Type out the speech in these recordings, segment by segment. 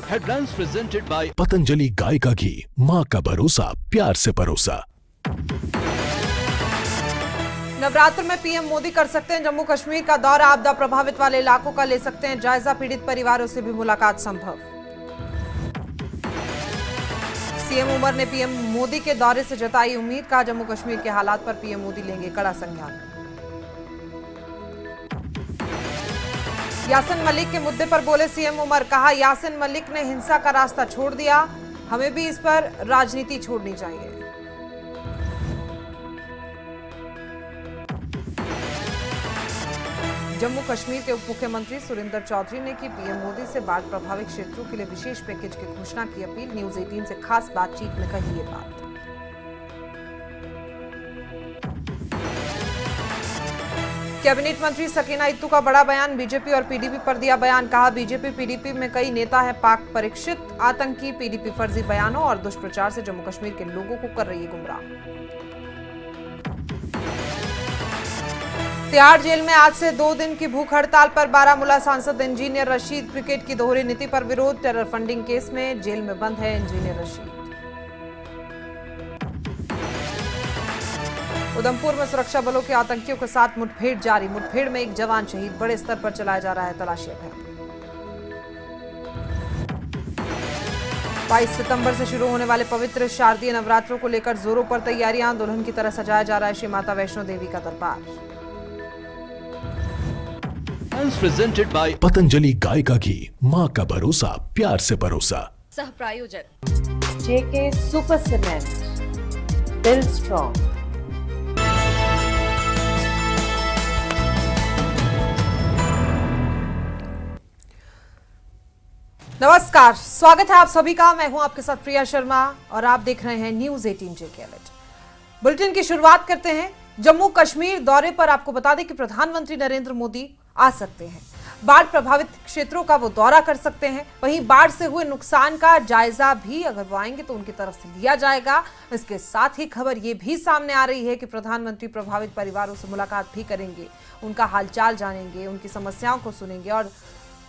Headlines presented by Patanjali गाय का घी, माँ का भरोसा, प्यार से परोसा। नवरात्र में पीएम मोदी कर सकते हैं जम्मू कश्मीर का दौरा, आपदा प्रभावित वाले इलाकों का ले सकते हैं जायजा, पीड़ित परिवारों से भी मुलाकात संभव। सीएम उमर ने पीएम मोदी के दौरे से जताई उम्मीद, कहा जम्मू कश्मीर के हालात पर पीएम मोदी लेंगे कड़ा संज्ञान। यासिन मलिक के मुद्दे पर बोले सीएम उमर, कहा यासिन मलिक ने हिंसा का रास्ता छोड़ दिया, हमें भी इस पर राजनीति छोड़नी चाहिए। जम्मू कश्मीर के उप मुख्यमंत्री सुरेंद्र चौधरी ने की पीएम मोदी से बाढ़ प्रभावित क्षेत्रों के लिए विशेष पैकेज की घोषणा की अपील, न्यूज 18 से खास बातचीत में कही ये बात। कैबिनेट मंत्री सकीना इत्तू का बड़ा बयान, बीजेपी और पीडीपी पर दिया बयान, कहा बीजेपी पीडीपी में कई नेता है पाक परीक्षित, आतंकी, पीडीपी फर्जी बयानों और दुष्प्रचार से जम्मू कश्मीर के लोगों को कर रही है गुमराह। तिहाड़ जेल में आज से 2 दिन की भूख हड़ताल पर बारामूला सांसद इंजीनियर रशीद, क्रिकेट की दोहरी नीति पर विरोध, टेरर फंडिंग केस में जेल में बंद है इंजीनियर रशीद। उधमपुर में सुरक्षा बलों के आतंकियों के साथ मुठभेड़ जारी, मुठभेड़ में एक जवान शहीद, बड़े स्तर पर चलाया जा रहा है तलाशी अभियान। 22 सितंबर से शुरू होने वाले पवित्र शारदीय नवरात्रों को लेकर जोरों पर तैयारियां, दुल्हन की तरह सजाया जा रहा है श्री माता वैष्णो देवी का दरबार। Presented by पतंजलि गाय का घी, माँ का भरोसा, प्यार से परोसा। सह प्रायोजक जेके सुपर सीमेंट, बिल्ड स्ट्रॉन्ग। नमस्कार, स्वागत है आप सभी का। मैं हूं आपके साथ प्रिया शर्मा और आप देख रहे हैं न्यूज 18 जेके अलर्ट। बुलेटिन की शुरुआत करते हैं जम्मू कश्मीर दौरे पर। आपको बता दें कि प्रधानमंत्री नरेंद्र मोदी आ सकते हैं, बाढ़ प्रभावित क्षेत्रों का वो दौरा कर सकते हैं, वहीं बाढ़ से हुए नुकसान का जायजा भी अगर वो आएंगे तो उनकी तरफ से लिया जाएगा। इसके साथ ही खबर ये भी सामने आ रही है कि प्रधानमंत्री प्रभावित परिवारों से मुलाकात भी करेंगे, उनका हालचाल जानेंगे, उनकी समस्याओं को सुनेंगे और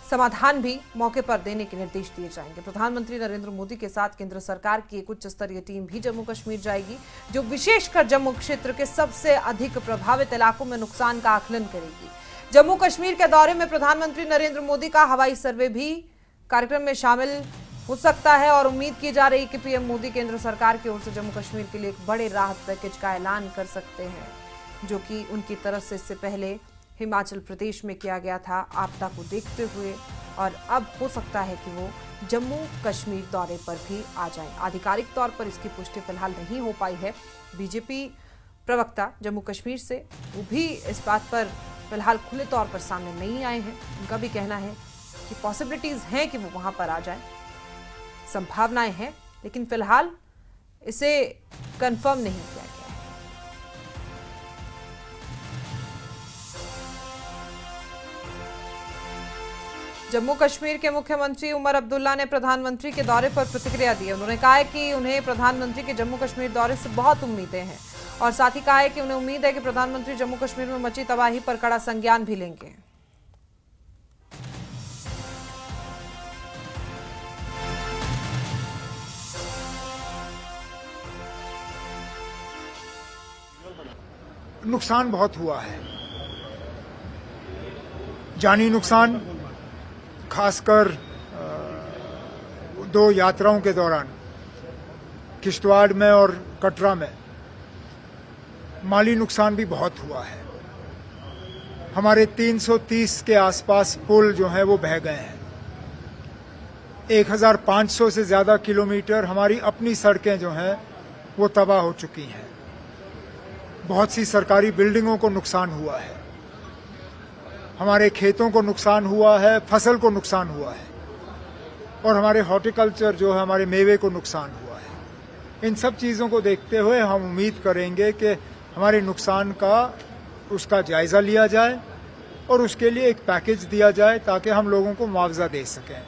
समाधान भी मौके पर देने के निर्देश दिए जाएंगे। प्रधानमंत्री नरेंद्र मोदी के साथ केंद्र सरकार की एक उच्च स्तरीय टीम भी जम्मू कश्मीर जाएगी, जो विशेषकर जम्मू क्षेत्र के सबसे अधिक प्रभावित इलाकों में नुकसान का आकलन करेगी। जम्मू कश्मीर के दौरे में प्रधानमंत्री नरेंद्र मोदी का हवाई सर्वे भी कार्यक्रम में शामिल हो सकता है और उम्मीद की जा रही है कि पीएम मोदी केंद्र सरकार की ओर से जम्मू कश्मीर के लिए एक बड़े राहत पैकेज का ऐलान कर सकते हैं, जो कि उनकी तरफ से इससे पहले हिमाचल प्रदेश में किया गया था आपदा को देखते हुए, और अब हो सकता है कि वो जम्मू कश्मीर दौरे पर भी आ जाएं। आधिकारिक तौर पर इसकी पुष्टि फिलहाल नहीं हो पाई है। बीजेपी प्रवक्ता जम्मू कश्मीर से वो भी इस बात पर फिलहाल खुले तौर पर सामने नहीं आए हैं। उनका भी कहना है कि पॉसिबिलिटीज हैं कि वो वहां पर आ जाएं, संभावनाएं हैं, लेकिन फिलहाल इसे कंफर्म नहीं किया गया। जम्मू कश्मीर के मुख्यमंत्री उमर अब्दुल्ला ने प्रधानमंत्री के दौरे पर प्रतिक्रिया दी। उन्होंने कहा है कि उन्हें प्रधानमंत्री के जम्मू कश्मीर दौरे से बहुत उम्मीदें हैं और साथ ही कहा है कि उन्हें उम्मीद है कि प्रधानमंत्री जम्मू कश्मीर में मची तबाही पर कड़ा संज्ञान भी लेंगे। नुकसान बहुत हुआ है, जानी नुकसान, खासकर 2 यात्राओं के दौरान किश्तवाड़ में और कटरा में। माली नुकसान भी बहुत हुआ है। हमारे 330 के आसपास पुल जो हैं वो बह गए हैं। 1500 से ज्यादा किलोमीटर हमारी अपनी सड़कें जो हैं वो तबाह हो चुकी हैं। बहुत सी सरकारी बिल्डिंगों को नुकसान हुआ है, हमारे खेतों को नुकसान हुआ है, फसल को नुकसान हुआ है और हमारे हॉर्टिकल्चर जो है, हमारे मेवे को नुकसान हुआ है। इन सब चीज़ों को देखते हुए हम उम्मीद करेंगे कि हमारे नुकसान का उसका जायज़ा लिया जाए और उसके लिए एक पैकेज दिया जाए ताकि हम लोगों को मुआवजा दे सकें।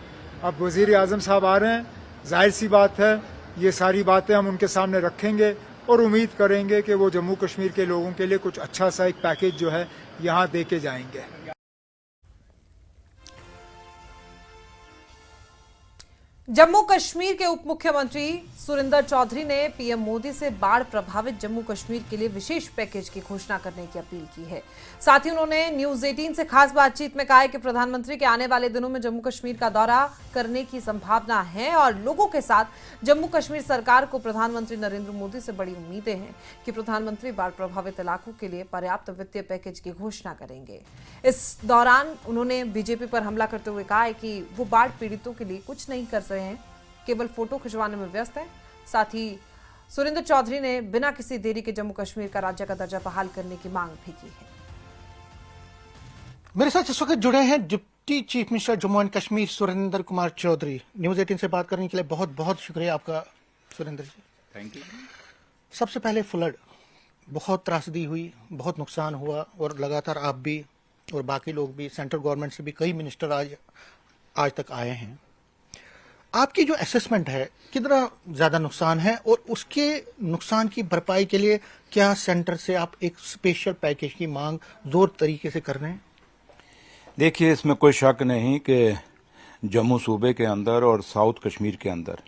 अब वज़ीर आज़म साहब आ रहे हैं, जाहिर सी बात है ये सारी बातें हम उनके सामने रखेंगे और उम्मीद करेंगे कि वो जम्मू कश्मीर के लोगों के लिए कुछ अच्छा सा एक पैकेज जो है यहाँ दे के जाएंगे। जम्मू कश्मीर के उप मुख्यमंत्री सुरिंदर चौधरी ने पीएम मोदी से बाढ़ प्रभावित जम्मू कश्मीर के लिए विशेष पैकेज की घोषणा करने की अपील की है। साथ ही उन्होंने न्यूज 18 से खास बातचीत में कहा है कि प्रधानमंत्री के आने वाले दिनों में जम्मू कश्मीर का दौरा करने की संभावना है और लोगों के साथ जम्मू कश्मीर सरकार को प्रधानमंत्री नरेंद्र मोदी से बड़ी उम्मीदें हैं कि प्रधानमंत्री बाढ़ प्रभावित इलाकों के लिए पर्याप्त वित्तीय पैकेज की घोषणा करेंगे। इस दौरान उन्होंने बीजेपी पर हमला करते हुए कहा है कि वो बाढ़ पीड़ितों के लिए कुछ नहीं कर रहे हैं, केवल फोटो खिंचवाने में व्यस्त हैं। साथ ही सुरिंदर चौधरी ने बिना किसी देरी के जम्मू कश्मीर का राज्य का दर्जा बहाल करने की मांग भी की है। मेरे साथ इस वक्त जुड़े हैं deputy chief minister Jammu and Kashmir Surendra Kumar Choudhary. News 18 से बात करने के लिए बहुत बहुत शुक्रिया आपका सुरेंद्र जी। Thank you. सबसे पहले फ्लड, बहुत त्रासदी हुई, बहुत नुकसान हुआ और लगातार आप भी और बाकी लोग भी, सेंट्रल गवर्नमेंट से भी कई मिनिस्टर आज तक आए हैं। आपकी जो असेसमेंट है, कितना ज्यादा नुकसान है और उसके नुकसान की भरपाई के लिए क्या सेंटर से आप एक स्पेशल पैकेज की मांग जोर तरीके से कर रहे हैं? देखिए, इसमें कोई शक नहीं कि जम्मू सूबे के अंदर और साउथ कश्मीर के अंदर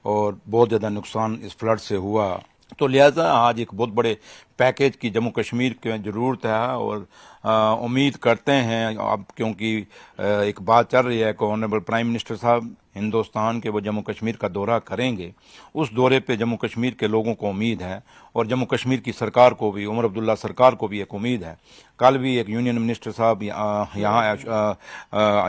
और बहुत ज़्यादा नुकसान इस फ्लड से हुआ, तो लिहाजा आज एक बहुत बड़े पैकेज की जम्मू कश्मीर की ज़रूरत है और उम्मीद करते हैं अब, क्योंकि एक बात चल रही है कि ऑनरेबल प्राइम मिनिस्टर साहब हिंदुस्तान के वो जम्मू कश्मीर का दौरा करेंगे। उस दौरे पे जम्मू कश्मीर के लोगों को उम्मीद है और जम्मू कश्मीर की सरकार को भी, उमर अब्दुल्ला सरकार को भी एक उम्मीद है। कल भी एक यूनियन मिनिस्टर साहब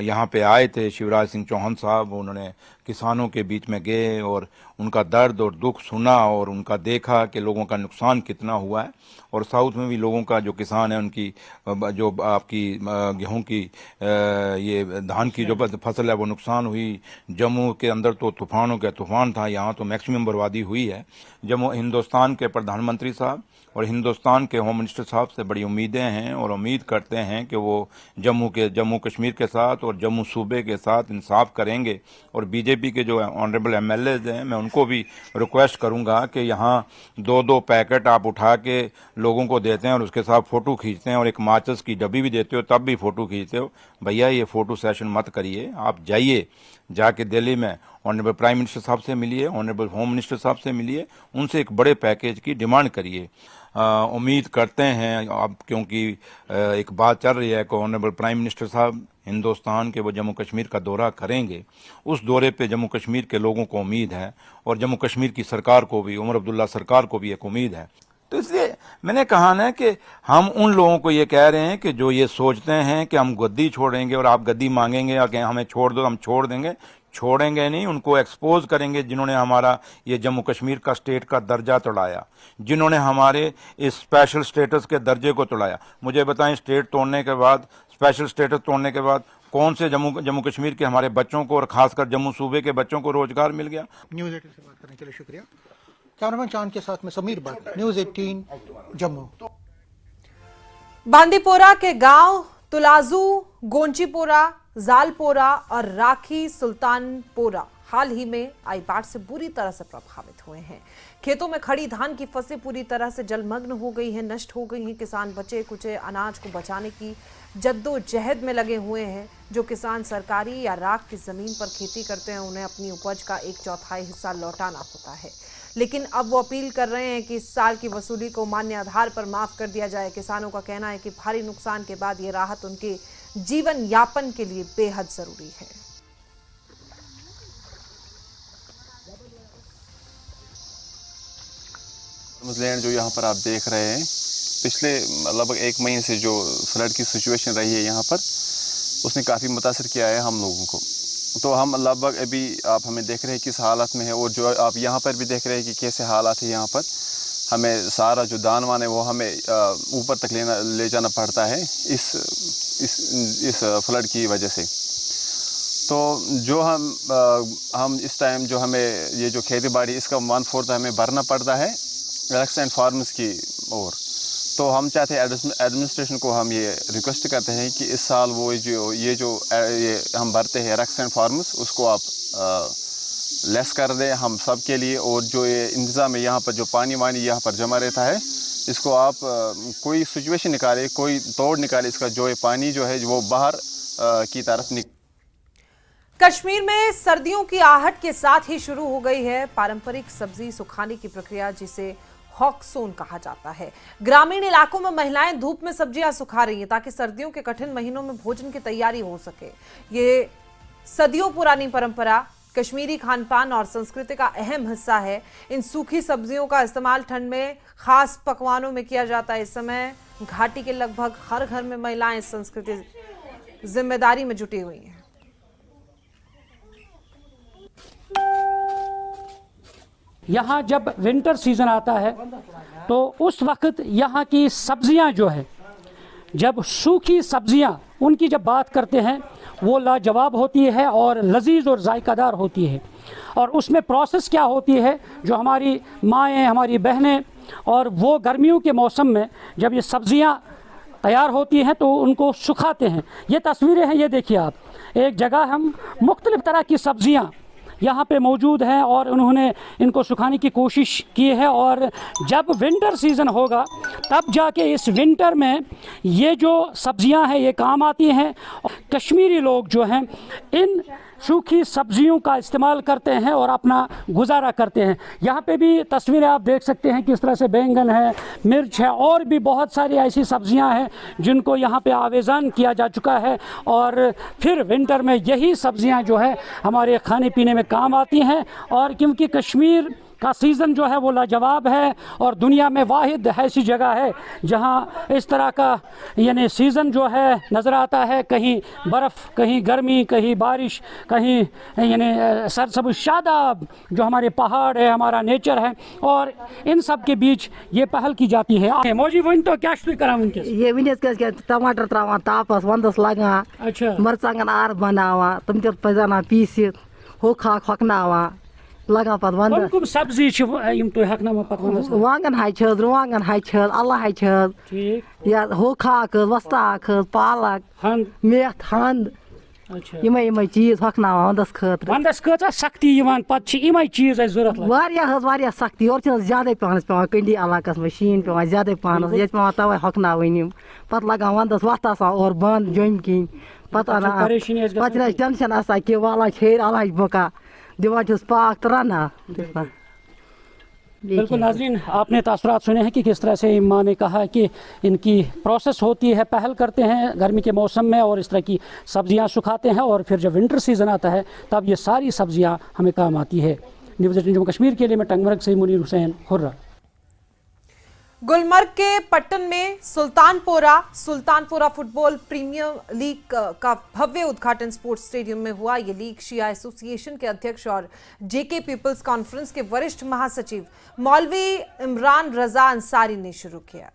यहाँ पे आए थे, शिवराज सिंह चौहान साहब, उन्होंने किसानों के बीच में गए और उनका दर्द और दुख सुना और उनका देखा कि लोगों का नुकसान कितना हुआ है। और साउथ में भी लोगों का, जो किसान है, उनकी जो आपकी गेहूं की ये धान की जो फसल है वो नुकसान हुई। जम्मू के अंदर तो तूफानों का तूफान था, यहाँ तो मैक्सिमम बर्बादी हुई है। जम्मू हिंदुस्तान के प्रधानमंत्री साहब और हिंदुस्तान के होम मिनिस्टर साहब से बड़ी उम्मीदें हैं और उम्मीद करते हैं कि वो जम्मू कश्मीर के साथ और जम्मू सूबे के साथ इंसाफ करेंगे। और बीजेपी के जो ऑनरेबल एमएलएज हैं, मैं उनको भी रिक्वेस्ट करूंगा कि यहाँ 2-2 पैकेट आप उठा के लोगों को देते हैं और उसके साथ फ़ोटो खींचते हैं और एक माचिस की डब्बी भी देते हो तब भी फ़ोटो खींचते हो। भैया, ये फ़ोटो सेशन मत करिए, आप जाइए, जाके दिल्ली में ऑनरेबल प्राइम मिनिस्टर साहब से मिलिए, ऑनरेबल होम मिनिस्टर साहब से मिलिए, उनसे एक बड़े पैकेज की डिमांड करिए। उम्मीद करते हैं अब, क्योंकि एक बात चल रही है कि ऑनरेबल प्राइम मिनिस्टर साहब हिंदुस्तान के वो जम्मू कश्मीर का दौरा करेंगे। उस दौरे पे जम्मू कश्मीर के लोगों को उम्मीद है और जम्मू कश्मीर की सरकार को भी, उमर अब्दुल्ला सरकार को भी एक उम्मीद है। तो इसलिए मैंने कहा ना कि हम उन लोगों को ये कह रहे हैं कि जो ये सोचते हैं कि हम गद्दी छोड़ेंगे और आप गद्दी मांगेंगे और कि हमें छोड़ दो, हम छोड़ देंगे, छोड़ेंगे नहीं। उनको एक्सपोज करेंगे जिन्होंने हमारा ये जम्मू कश्मीर का स्टेट का दर्जा तोड़ाया, जिन्होंने हमारे इस स्पेशल स्टेटस के दर्जे को तोड़ाया। मुझे बताएं, स्टेट तोड़ने के बाद, स्पेशल स्टेटस तोड़ने के बाद कौन से जम्मू कश्मीर के हमारे बच्चों को और खासकर जम्मू सूबे के बच्चों को रोजगार मिल गया? न्यूज 18 से बात करने के लिए शुक्रिया। कैमरामैन चांद के साथ में समीर भट्ट, न्यूज 18 जम्मू। बांदीपोरा के गांव तुलाजू, गोंचीपोरा, जालपोरा और राखी सुल्तानपोरा हाल ही में आई बाढ़ से बुरी तरह से प्रभावित हुए हैं। खेतों में खड़ी धान की फसलें पूरी तरह से जलमग्न हो गई हैं, नष्ट हो गई हैं। किसान बचे कुचे अनाज को बचाने की जद्दोजहद में लगे हुए हैं। जो किसान सरकारी या राख की जमीन पर खेती करते हैं, उन्हें अपनी उपज का 1/4 हिस्सा लौटाना होता है, लेकिन अब वो अपील कर रहे हैं कि इस साल की वसूली को मान्य आधार पर माफ कर दिया जाए। किसानों का कहना है कि भारी नुकसान के बाद ये राहत उनके जीवन यापन के लिए बेहद जरूरी है। लैंड जो यहाँ पर आप देख रहे हैं, पिछले लगभग 1 महीने से जो फ्लड की सिचुएशन रही है यहाँ पर, उसने काफ़ी मुतासर किया है हम लोगों को। तो हम लगभग अभी आप हमें देख रहे हैं किस हालत में है, और जो आप यहाँ पर भी देख रहे हैं कि कैसे हालात है यहाँ पर। हमें सारा जो दान वान है वो हमें ऊपर तक ले जाना पड़ता है इस फ्लड की वजह से। तो जो हम इस टाइम जो हमें ये जो खेती बाड़ी, इसका 1/4 हमें भरना पड़ता है रैक्स एंड फार्मर्स की ओर। तो हम चाहते हैं एडमिनिस्ट्रेशन को हम ये रिक्वेस्ट करते हैं कि इस साल वो ये हम भरते हैं रैक्स एंड फार्मर्स, उसको आप लेस कर दें हम सब के लिए। और जो ये इंतज़ाम है यहाँ पर, जो पानी वानी यहाँ पर जमा रहता है, इसको आप कोई सिचुएशन निकाले, कोई तोड़ निकाले इसका, जो ये पानी जो है वो बाहर की तरफ कश्मीर में सर्दियों की आहट के साथ ही शुरू हो गई है पारंपरिक सब्जी सुखाने की प्रक्रिया, जिसे हॉकसोन कहा जाता है। ग्रामीण इलाकों में महिलाएं धूप में सब्जियां सुखा रही हैं ताकि सर्दियों के कठिन महीनों में भोजन की तैयारी हो सके। ये सदियों पुरानी परंपरा कश्मीरी खानपान और संस्कृति का अहम हिस्सा है। इन सूखी सब्जियों का इस्तेमाल ठंड में खास पकवानों में किया जाता है। इस समय घाटी के लगभग हर घर में महिलाएं इस संस्कृति जिम्मेदारी में जुटी हुई हैं। यहाँ जब विंटर सीजन आता है तो उस वक्त यहाँ की सब्जियाँ जो है, जब सूखी सब्जियाँ उनकी जब बात करते हैं वो लाजवाब होती है और लजीज और जायकादार होती है। और उसमें प्रोसेस क्या होती है, जो हमारी माएँ, हमारी बहनें, और वो गर्मियों के मौसम में जब ये सब्जियाँ तैयार होती हैं तो उनको सुखाते हैं। ये तस्वीरें हैं, ये देखिए आप, एक जगह हम मुख्तलिफ़ तरह की सब्जियाँ यहाँ पे मौजूद हैं और उन्होंने इनको सुखाने की कोशिश की है। और जब विंटर सीज़न होगा तब जाके इस विंटर में ये जो सब्जियाँ हैं ये काम आती हैं। कश्मीरी लोग जो हैं इन सूखी सब्जियों का इस्तेमाल करते हैं और अपना गुजारा करते हैं। यहाँ पे भी तस्वीरें आप देख सकते हैं किस तरह से बैंगन है, मिर्च है और भी बहुत सारी ऐसी सब्जियाँ हैं जिनको यहाँ पे आवेज़न किया जा चुका है। और फिर विंटर में यही सब्जियाँ जो है हमारे खाने पीने में काम आती हैं। और क्योंकि कश्मीर का सीज़न जो है वो लाजवाब है और दुनिया में वाहिद ऐसी जगह है जहाँ इस तरह का यानी सीज़न जो है नज़र आता है। कहीं बर्फ़, कहीं गर्मी, कहीं बारिश, कहीं यानी सरसब्ज़ शादाब जो हमारे पहाड़ है, हमारा नेचर है, और इन सब के बीच ये पहल की जाती है। मौजी वन तो क्या शुरू करा उनके ये टमाटर त्रावान तापस वंदस लगान, अच्छा मरचांगन आर बनावान, तुम ते पजाना पीसित होखा खकनावान लगा पत वंदस। कौन सब्जी यम तो हकना में पत वंदस वांगन हाय छद, रुवांगन हाय छद, अल्लाह हाय छद, ठीक या होखा क वस्ता क पालक हन मेथ हंद, अच्छा यम चीज हकनावान वंदस खतर। वंदस कचा सख्ती यवान पत छ इमै चीज है जरूरत वारिया सख्ती और ज्यादा पानस पेवान कंडी इलाकस में शीन पेवान ज्यादा पानस ये पेवान तवे हकनावनिम पत लगान वंदस वत आसान और बंद जम किन पत आना पत टेंशन आसा कि वाला छेर अल्लाह बका दिवान पाक तराना। बिल्कुल नाज़रीन, आपने तासुरात सुने हैं कि किस तरह से माँ ने कहा कि इनकी प्रोसेस होती है, पहल करते हैं गर्मी के मौसम में और इस तरह की सब्जियां सुखाते हैं और फिर जब विंटर सीज़न आता है तब ये सारी सब्जियां हमें काम आती है। न्यूज़ 18 जम्मू कश्मीर के लिए मैं टंगमर्ग से मुनीर हुसैन हुर्रा। गुलमर्ग के पट्टन में सुल्तानपुरा फुटबॉल प्रीमियर लीग का भव्य उद्घाटन स्पोर्ट्स स्टेडियम में हुआ। ये लीग शिया एसोसिएशन के अध्यक्ष और जेके पीपल्स कॉन्फ्रेंस के वरिष्ठ महासचिव मौलवी इमरान रजा अंसारी ने शुरू किया।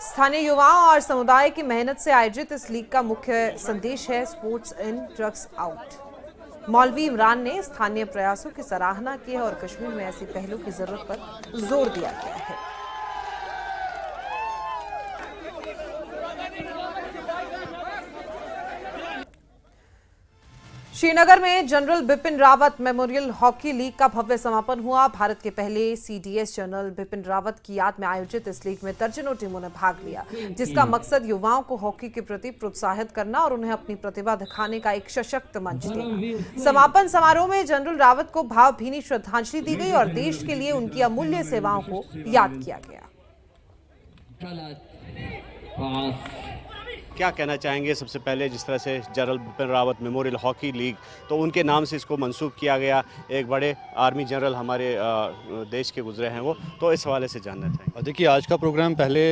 स्थानीय युवाओं और समुदाय की मेहनत से आयोजित इस लीग का मुख्य संदेश है स्पोर्ट्स इन ड्रग्स आउट। मौलवी इमरान ने स्थानीय प्रयासों की सराहना की है और कश्मीर में ऐसी पहलों की जरूरत पर जोर दिया गया है। श्रीनगर में general Bipin Rawat memorial hockey league का भव्य समापन हुआ। भारत के पहले सीडीएस जनरल बिपिन रावत की याद में आयोजित इस लीग में दर्जनों टीमों ने भाग लिया, जिसका मकसद युवाओं को हॉकी के प्रति प्रोत्साहित करना और उन्हें अपनी प्रतिभा दिखाने का एक सशक्त मंच देना। समापन समारोह में जनरल रावत को भावभीनी श्रद्धांजलि दी गई और देश के लिए उनकी अमूल्य सेवाओं को याद किया गया। क्या कहना चाहेंगे सबसे पहले, जिस तरह से general Bipin Rawat memorial hockey league तो उनके नाम से इसको मंसूब किया गया, एक बड़े आर्मी जनरल हमारे देश के गुजरे हैं वो, तो इस हवाले से जानना चाहेंगे। देखिए, आज का प्रोग्राम पहले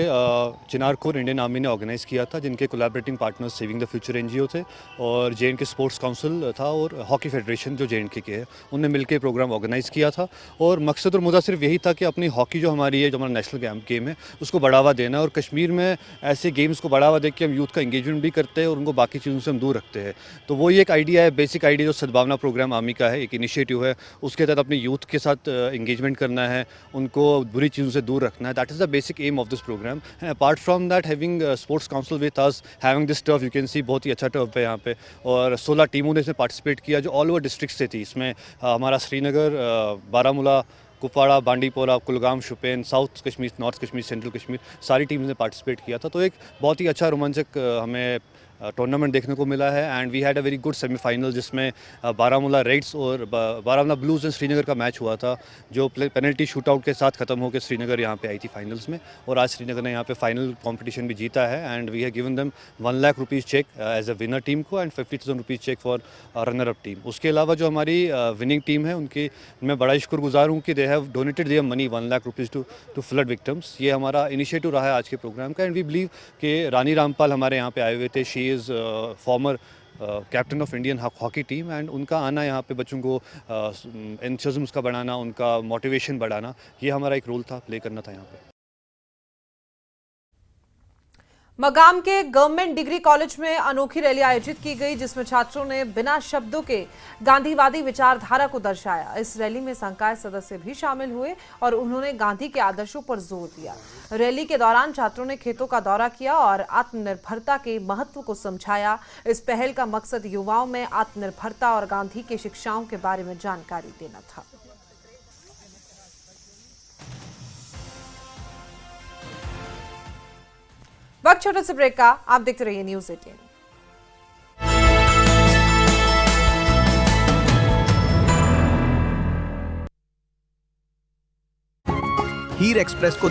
चिनार कोर इंडियन आर्मी ने ऑर्गेनाइज़ किया था, जिनके collaborating partners saving the future NGO थे और जे.एन.के स्पोर्ट्स काउंसिल था और हॉकी फेडरेशन जो जे.एन.के के है, उनने मिलकर प्रोग्राम ऑर्गेनाइज़ किया था। और मकसद और मुद्दा सिर्फ यही था कि अपनी हॉकी जो हमारी है, जो हमारा नेशनल गेम है, उसको बढ़ावा देना और कश्मीर में ऐसे गेम्स को बढ़ावा दे के हम यूथ का इंगेजमेंट भी करते हैं और उनको बाकी चीज़ों से हम दूर रखते हैं। तो वो एक आइडिया है, बेसिक आइडिया जो सद्भावना प्रोग्राम आर्मी का है, एक इनिशिएटिव है, उसके तहत अपने यूथ के साथ इंगेजमेंट करना है, उनको बुरी चीज़ों से दूर रखना है। That is the basic aim of this programme. And apart from that, having sports council with us, having this turf, you can see बहुत ही अच्छा टर्फ है यहाँ पे, और 16 टीमों ने इसमें पार्टिसिपेट किया जो ऑल ओवर डिस्ट्रिक्ट से थी। इसमें हमारा Srinagar, Baramulla, Kupwara, Bandipora, Kulgam, Shopian, south Kashmir, north Kashmir, central Kashmir, सारी टीम्स ने पार्टिसिपेट किया था। तो एक बहुत ही अच्छा रोमांचक हमें टूर्नामेंट देखने को मिला है and we had a very good semifinal जिसमें बारामूला रेड्स और बारामूला ब्लूज एंड श्रीनगर का मैच हुआ था, जो पेनल्टी शूटआउट के साथ खत्म होकर श्रीनगर यहाँ पे आई थी फाइनल्स में, और आज श्रीनगर ने यहाँ पे फाइनल कंपटीशन भी जीता है and we have given them 1 lakh rupees cheque as a winner team को and 50,000 rupees cheque for runner up team. उसके अलावा जो हमारी विनिंग टीम है उनकी मैं बड़ा शुक्रगुजार हूँ कि they have donated their money 1 lakh rupees to flood victims. ये हमारा इनिशिएटिव रहा है आज के प्रोग्राम का एंड वी बिलीव कि रानी रामपाल हमारे यहाँ पे आए हुए थे। She is former captain of Indian hockey team and उनका आना यहाँ पे बच्चों को एंथुसियाज्म का बढ़ाना, उनका मोटिवेशन बढ़ाना, ये हमारा एक रोल था, प्ले करना था यहाँ पे। मगाम के गवर्नमेंट डिग्री कॉलेज में अनोखी रैली आयोजित की गई, जिसमें छात्रों ने बिना शब्दों के गांधीवादी विचारधारा को दर्शाया। इस रैली में संकाय सदस्य भी शामिल हुए और उन्होंने गांधी के आदर्शों पर जोर दिया। रैली के दौरान छात्रों ने खेतों का दौरा किया और आत्मनिर्भरता के महत्व को समझाया। इस पहल का मकसद युवाओं में आत्मनिर्भरता और गांधी की शिक्षाओं के बारे में जानकारी देना था। वक्त छोटे से ब्रेक का, आप देखते रहिए न्यूज़ 18। हीर एक्सप्रेस को